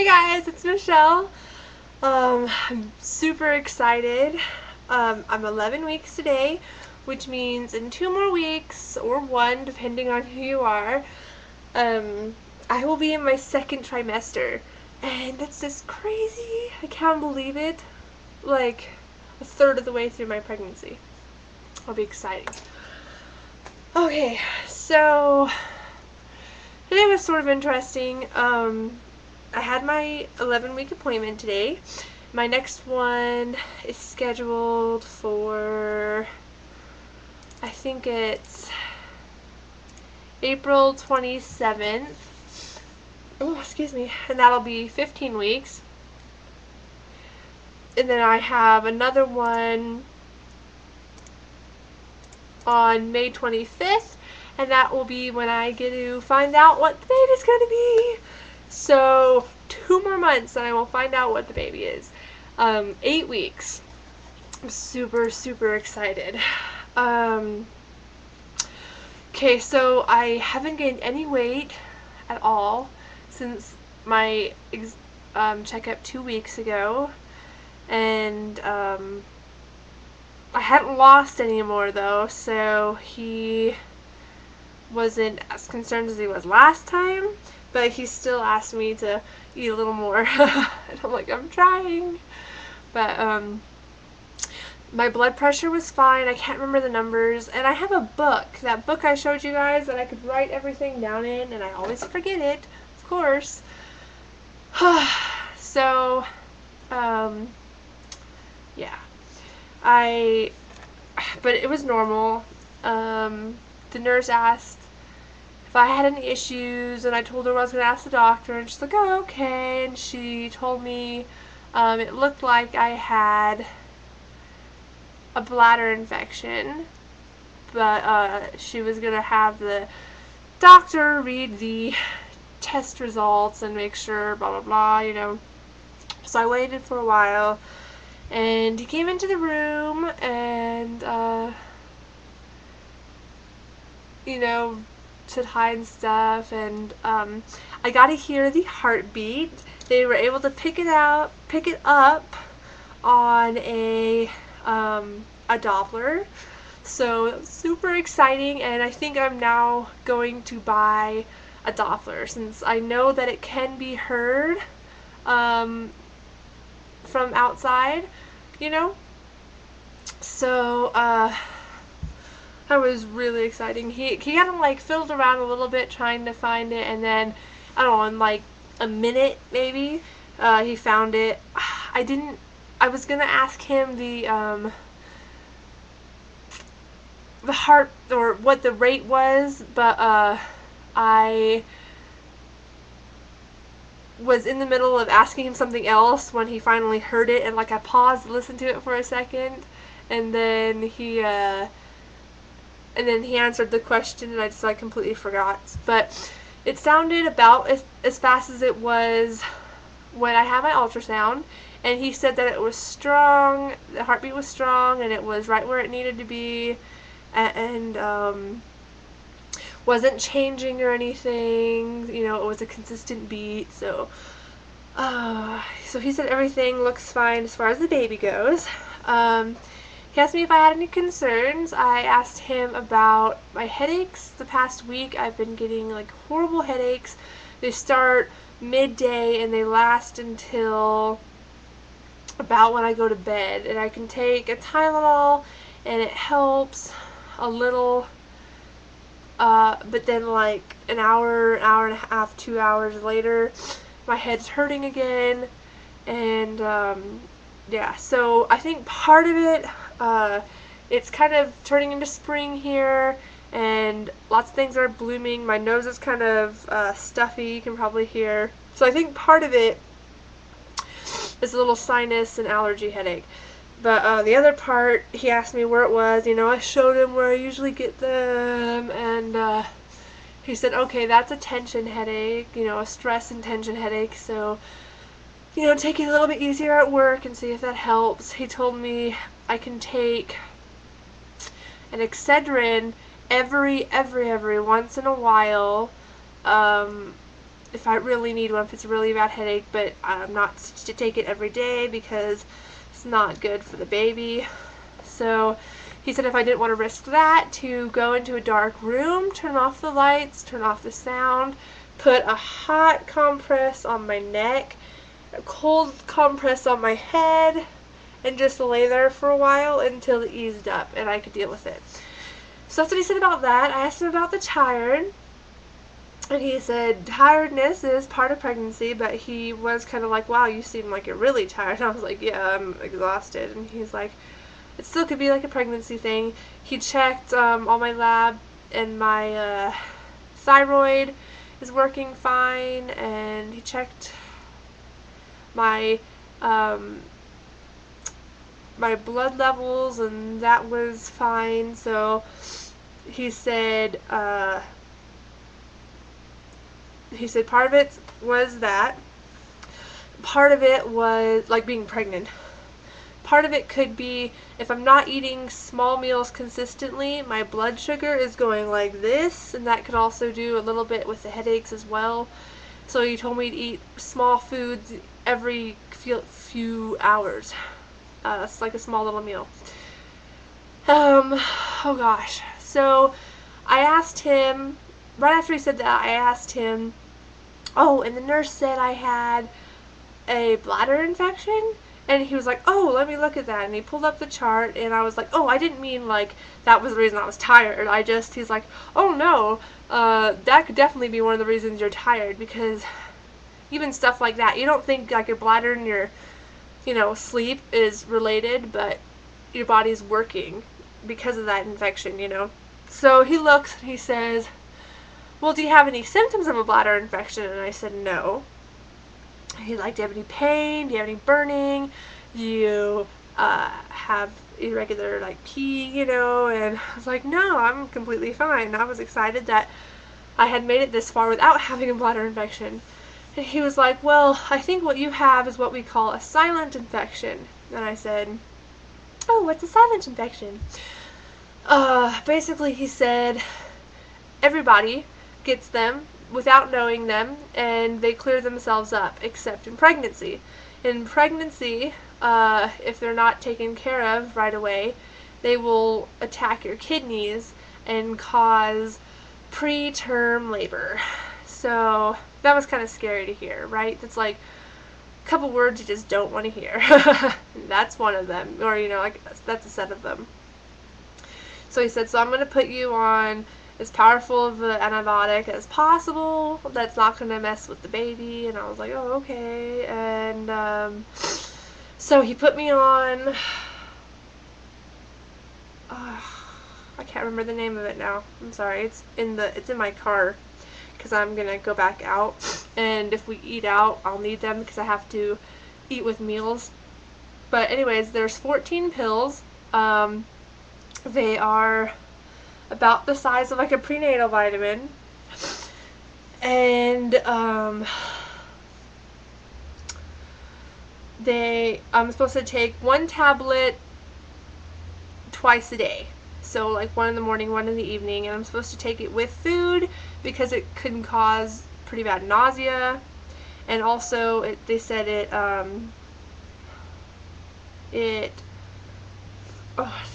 Hey guys, it's Michelle. I'm super excited. I'm 11 weeks today, which means in 2 more weeks, or one, depending on who you are, um, I will be in my second trimester. And that's just crazy. I can't believe it. Like, a third of the way through my pregnancy. It'll be exciting. Okay, so today was sort of interesting. I had my 11-week appointment today. My next one is scheduled for, I think it's April 27th. Oh, excuse me. And that'll be 15 weeks. And then I have another one on May 25th. And that will be when I get to find out what the baby's going to be. So 2 more months and I will find out what the baby is. 8 weeks. I'm super, super excited. Okay, so I haven't gained any weight at all since my checkup 2 weeks ago. And I hadn't lost any more though, so he wasn't as concerned as he was last time, but he still asked me to eat a little more. And I'm like, I'm trying. But my blood pressure was fine. I can't remember the numbers. And I have a book, that book I showed you guys that I could write everything down in, and I always forget it, of course. So, yeah. But it was normal. The nurse asked if I had any issues, and I told her I was going to ask the doctor, and she's like, oh, okay. And she told me it looked like I had a bladder infection, but she was going to have the doctor read the test results and make sure, blah, blah, blah, you know. So I waited for a while, and he came into the room, and, you know, said hi and stuff, and I got to hear the heartbeat. They were able to pick it up on a Doppler, so it was super exciting. And I think I'm now going to buy a Doppler since I know that it can be heard from outside, you know. So that was really exciting. He kind of like fiddled around a little bit trying to find it, and then I don't know, in like a minute maybe, he found it. I was gonna ask him the heart, or what the rate was, but I was in the middle of asking him something else when he finally heard it, and like I paused to listen to it for a second, and then he answered the question, and I just like completely forgot. But it sounded about as fast as it was when I had my ultrasound, and he said that it was strong, the heartbeat was strong, and it was right where it needed to be, and wasn't changing or anything, you know, it was a consistent beat. So he said everything looks fine as far as the baby goes. He asked me if I had any concerns. I asked him about my headaches. The past week I've been getting like horrible headaches. They start midday and they last until about when I go to bed. And I can take a Tylenol and it helps a little. But then like an hour and a half, 2 hours later, my head's hurting again. And yeah, so I think part of it, it's kind of turning into spring here, and lots of things are blooming. My nose is kind of stuffy, you can probably hear. So I think part of it is a little sinus and allergy headache. But the other part, he asked me where it was. You know, I showed him where I usually get them, and he said, okay, that's a tension headache, you know, a stress and tension headache, so, you know, take it a little bit easier at work and see if that helps. He told me I can take an Excedrin every once in a while, if I really need one, if it's a really bad headache, but I'm not to take it every day because it's not good for the baby. So he said if I didn't want to risk that, to go into a dark room, turn off the lights, turn off the sound, put a hot compress on my neck, a cold compress on my head, and just lay there for a while until it eased up and I could deal with it. So that's what he said about that. I asked him about the tired, and he said tiredness is part of pregnancy, but he was kind of like, wow, you seem like you're really tired. And I was like, yeah, I'm exhausted. And he's like, it still could be like a pregnancy thing. He checked all my lab, and my thyroid is working fine, and he checked my my blood levels, and that was fine. So he said part of it was that. Part of it was like being pregnant. Part of it could be if I'm not eating small meals consistently, my blood sugar is going like this, and that could also do a little bit with the headaches as well. So he told me to eat small foods every few hours. It's like a small little meal. Oh gosh. So I asked him, right after he said that, I asked him, oh, and the nurse said I had a bladder infection? And he was like, oh, let me look at that. And he pulled up the chart, and I was like, oh, I didn't mean like that was the reason I was tired. He's like, oh no, that could definitely be one of the reasons you're tired, because even stuff like that, you don't think like your bladder and your, sleep is related, but your body's working because of that infection. So he looks and he says, well, do you have any symptoms of a bladder infection? And I said, no. He's like, do you have any pain? Do you have any burning? Do you have irregular like pee, And I was like, no, I'm completely fine. I was excited that I had made it this far without having a bladder infection. And he was like, well, I think what you have is what we call a silent infection. And I said, oh, what's a silent infection? Basically he said everybody gets them without knowing them, and they clear themselves up, except in pregnancy. In pregnancy, if they're not taken care of right away, they will attack your kidneys and cause preterm labor. So that was kind of scary to hear, right? That's like a couple words you just don't want to hear. That's one of them, or that's a set of them. So he said, so I'm going to put you on as powerful of an antibiotic as possible that's not going to mess with the baby. And I was like, oh, okay. And so he put me on, I can't remember the name of it now. I'm sorry. It's in my car, because I'm going to go back out. And if we eat out, I'll need them because I have to eat with meals. But anyways, there's 14 pills. They are about the size of like a prenatal vitamin. And I'm supposed to take one tablet twice a day. So like one in the morning, one in the evening, and I'm supposed to take it with food because it can cause pretty bad nausea. And also they said it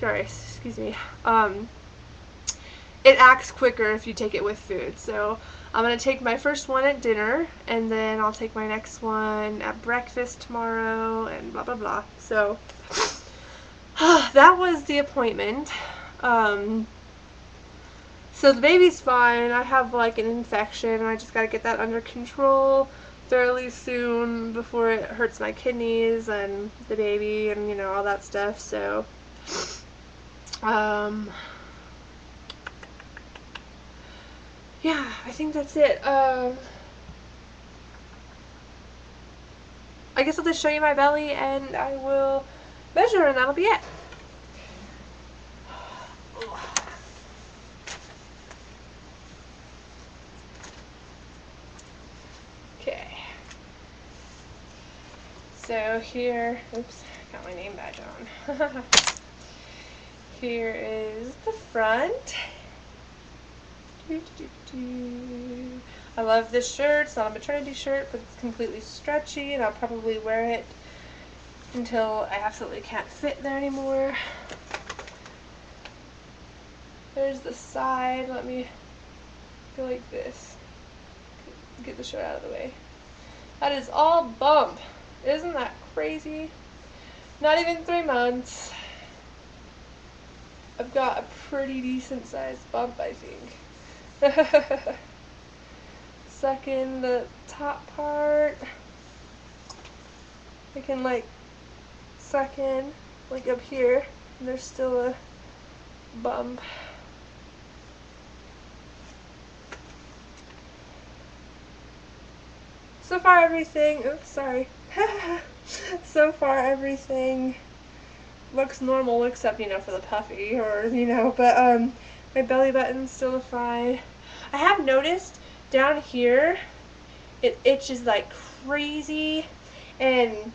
excuse me, it acts quicker if you take it with food. So I'm going to take my first one at dinner, and then I'll take my next one at breakfast tomorrow, and blah blah blah. So that was the appointment. So the baby's fine. I have like an infection, and I just got to get that under control fairly soon before it hurts my kidneys and the baby and all that stuff. So yeah, I think that's it. I guess I'll just show you my belly and I will measure, and that'll be it. Okay. So here, oops, got my name badge on. Here is the front. I love this shirt. It's not a maternity shirt, but it's completely stretchy, and I'll probably wear it until I absolutely can't fit there anymore. There's the side. Let me go like this. Get the shirt out of the way. That is all bump. Isn't that crazy? Not even 3 months. I've got a pretty decent sized bump, I think. Suck in the top part. I can like suck in like up here, and there's still a bump. So far everything, oops, sorry. So far everything looks normal except, for the puffy, or, but my belly button's still fine. I have noticed down here it itches like crazy, and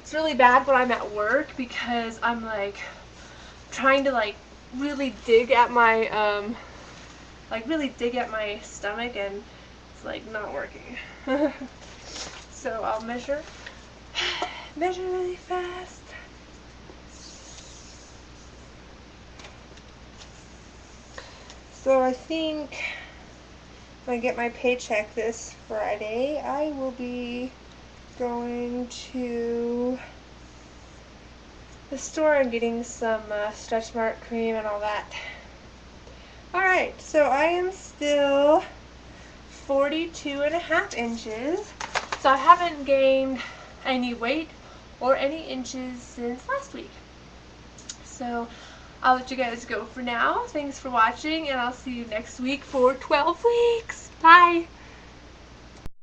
it's really bad when I'm at work because I'm like trying to like really dig at my stomach, and it's like not working. So I'll measure really fast. So I think when I get my paycheck this Friday, I will be going to the store and getting some stretch mark cream and all that. Alright, so I am still 42.5 inches. So I haven't gained any weight or any inches since last week. So I'll let you guys go for now. Thanks for watching, and I'll see you next week for 12 weeks. Bye!